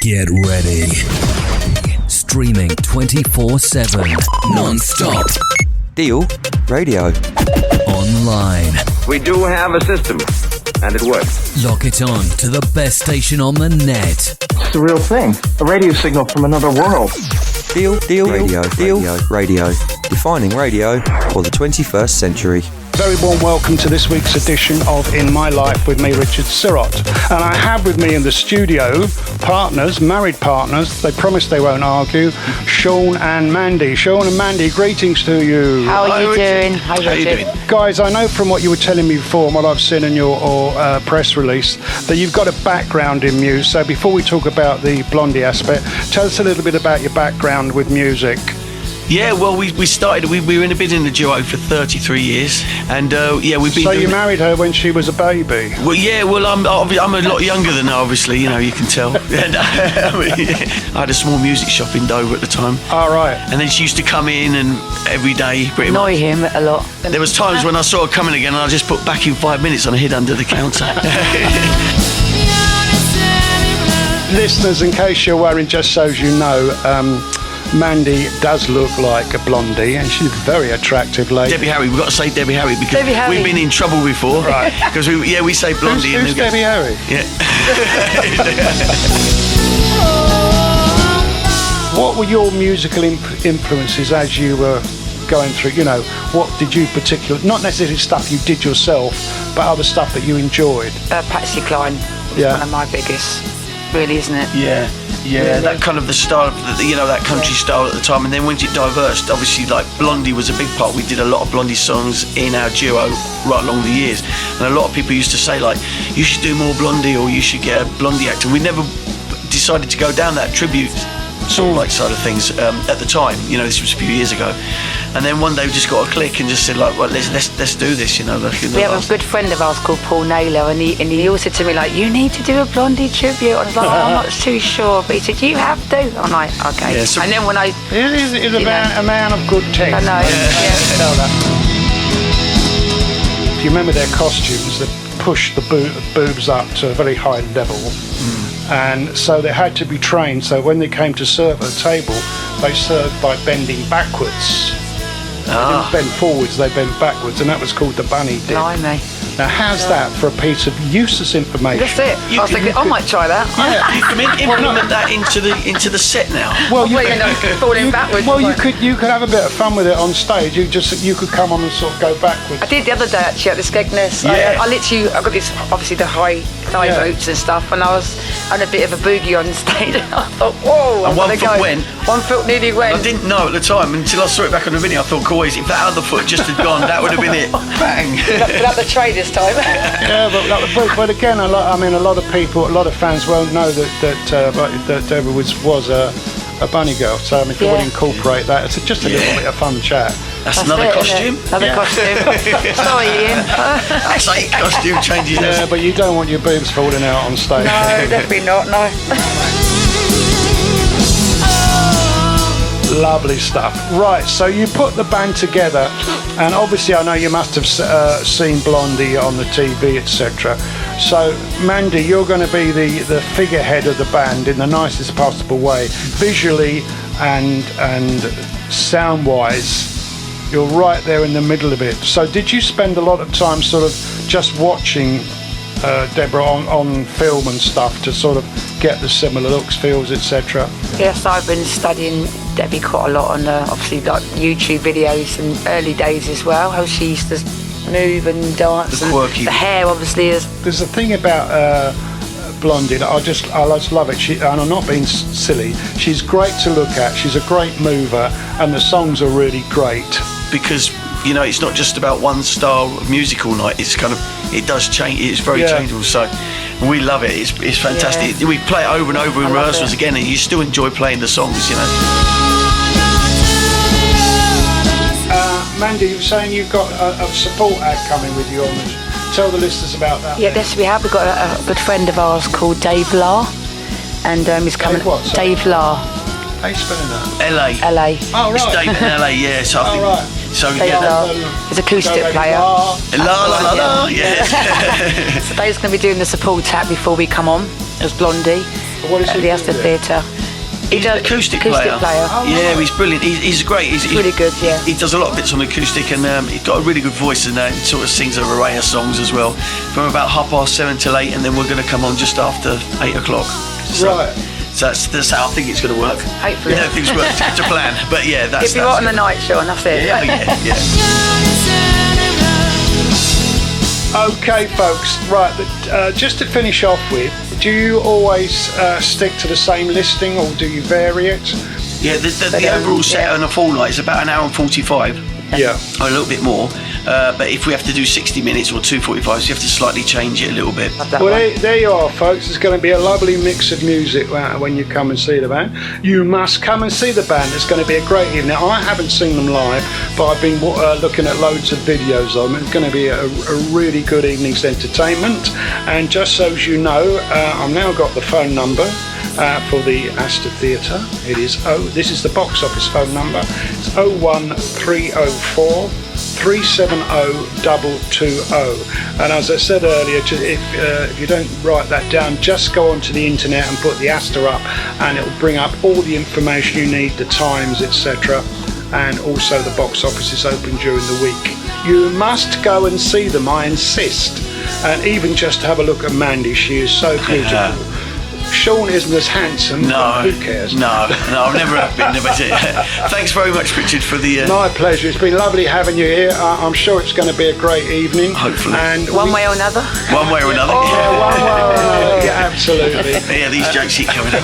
Get ready. Streaming 24/7. Non-stop. Deal Radio. Online. We do have a system, and it works. Lock it on to the best station on the net. It's a real thing. A radio signal from another world. Deal Radio. Defining radio for the 21st century. Very warm welcome to this week's edition of In My Life with me, Richard Sirott. And I have with me in the studio married partners. They promise they won't argue. Sean and Mandy. Sean and Mandy, greetings to you. How are you doing? How are you doing? Guys, I know from what you were telling me before and what I've seen in your press release that you've got a background in music. So before we talk about the Blondie aspect, tell us a little bit about your background with music. Yeah, well, we started. We were in a duo for 33 years, and we've been. So you married her when she was a baby? Well, yeah. Well, I'm a lot younger than her, obviously. You know, you can tell. And, I had a small music shop in Dover at the time. All right. And then she used to come in and every day, pretty Annoy much. him a lot. There was times when I saw her coming again, and I just put back in 5 minutes and I hid under the counter. Listeners, in case you're worried, just so you know. Mandy does look like a blondie, and she's a very attractive lady. Debbie Harry, we've got to say Debbie Harry because Debbie Harry. We've been in trouble before. Right. Because we say Blondie. Who's Debbie Harry? Yeah. What were your musical influences as you were going through? You know, what did you particularly, not necessarily stuff you did yourself, but other stuff that you enjoyed? Patsy Cline was one of my biggest, really, isn't it? Yeah. Yeah, that kind of the style, that country style at the time. And then when it diverged, obviously, like Blondie was a big part. We did a lot of Blondie songs in our duo right along the years. And a lot of people used to say, like, you should do more Blondie or you should get a Blondie act. And we never decided to go down that tribute sort of like side of things at the time. You know, this was a few years ago. And then one day we just got a click and just said, like, well, let's do this, you know. We have a good friend of ours called Paul Naylor, and he always said to me, like, you need to do a Blondie tribute. I was like, I'm not too sure, but he said, you have to. I'm like, okay. Yeah, so and then when I... He's a man of good taste. I know, yeah. Tell that. If you remember their costumes, they pushed the boobs up to a very high level. And so they had to be trained. So when they came to serve at a table, they served by bending backwards. They didn't bend forwards, they bent backwards, and that was called the bunny dip. Blimey. Now, how's that for a piece of useless information? That's it. I was thinking, I might try that. Yeah. You can implement that into the set now. Well, falling backwards. Well, you could have a bit of fun with it on stage. You could come on and sort of go backwards. I did the other day actually at the Skegness. Yeah. I got this, obviously the high thigh boots and stuff, and I was on a bit of a boogie on stage. I thought, whoa! And one foot went. 1 foot nearly went. I didn't know at the time until I saw it back on the video. I thought, always, if that other foot just had gone, that would have been it. Bang! Without the tray this time. Yeah, but again, a lot of people, a lot of fans won't know that Deborah was a bunny girl. So I mean, if you want to incorporate that, it's just a little bit of fun chat. That's another costume. Another costume. Sorry, Ian. That's 8 costume changes. Yeah, but you don't want your boobs falling out on stage. No, definitely not. No. Lovely stuff. Right, so you put the band together, and obviously I know you must have seen Blondie on the TV, etc. So, Mandy, you're going to be the figurehead of the band in the nicest possible way, visually and sound-wise. You're right there in the middle of it. So, did you spend a lot of time sort of just watching Deborah on film and stuff to sort of get the similar looks, feels, etc.? Yes, I've been studying Debbie quite a lot on obviously like YouTube videos and early days as well, how she used to move and dance, and the hair obviously is. There's a thing about Blondie that I just love it. And I'm not being silly, she's great to look at, she's a great mover, and the songs are really great. Because, you know, it's not just about one style of music all night. It's kind of, it does change. It's very changeable. So we love it. It's fantastic. Yeah. We play it over and over in rehearsals again, and you still enjoy playing the songs, you know. Mandy, you were saying you've got a support act coming with you on this. Tell the listeners about that. Yeah, yes, we have. We've got a good friend of ours called Dave Lahr, and he's coming. Dave what? Sorry? Dave Lahr. How are you spelling that? LA. LA. Oh, right. It's Dave in LA, yeah. So I think, right. So Dave Lahr. He's a acoustic player. La la la, yeah. So Dave's going to be doing the support act before we come on as Blondie. What is at he the Astor doing Theatre. He's an acoustic player. Oh, yeah, he's brilliant. He's great. He's really good. Yeah. He does a lot of bits on acoustic, and he's got a really good voice, and he sort of sings an array of songs as well. From about 7:30 till 8, and then we're going to come on just after 8 o'clock. So, Right. So that's how I think it's going to work. Hopefully. Yeah, things work to plan. But yeah, that's. It'll be right on the night, Sean. That's it. Yeah. Okay, folks. Right. Just to finish off with, do you always stick to the same listing, or do you vary it? Yeah, the overall set on a full night is about 1 hour and 45. Yeah. Or a little bit more. But if we have to do 60 minutes or 2:45s, you have to slightly change it a little bit. Well, there you are, folks. It's going to be a lovely mix of music when you come and see the band. You must come and see the band. It's going to be a great evening. Now, I haven't seen them live, but I've been looking at loads of videos of them. It's going to be a really good evening's entertainment. And just so as you know, I've now got the phone number for the Astor Theatre. It is this is the box office phone number. It's 01304 370 220. And as I said earlier, if you don't write that down, just go onto the internet and put the Astor up, and it will bring up all the information you need, the times, etc. And also the box office is open during the week. You must go and see them, I insist. And even just have a look at Mandy. She is so beautiful. Sean isn't as handsome. No, who cares? No, I've never been. Thanks very much, Richard, for the. My pleasure. It's been lovely having you here. I'm sure it's going to be a great evening. Hopefully. And one way or another. One way or another. One way or another. Yeah, absolutely. Yeah, these jokes keep coming up.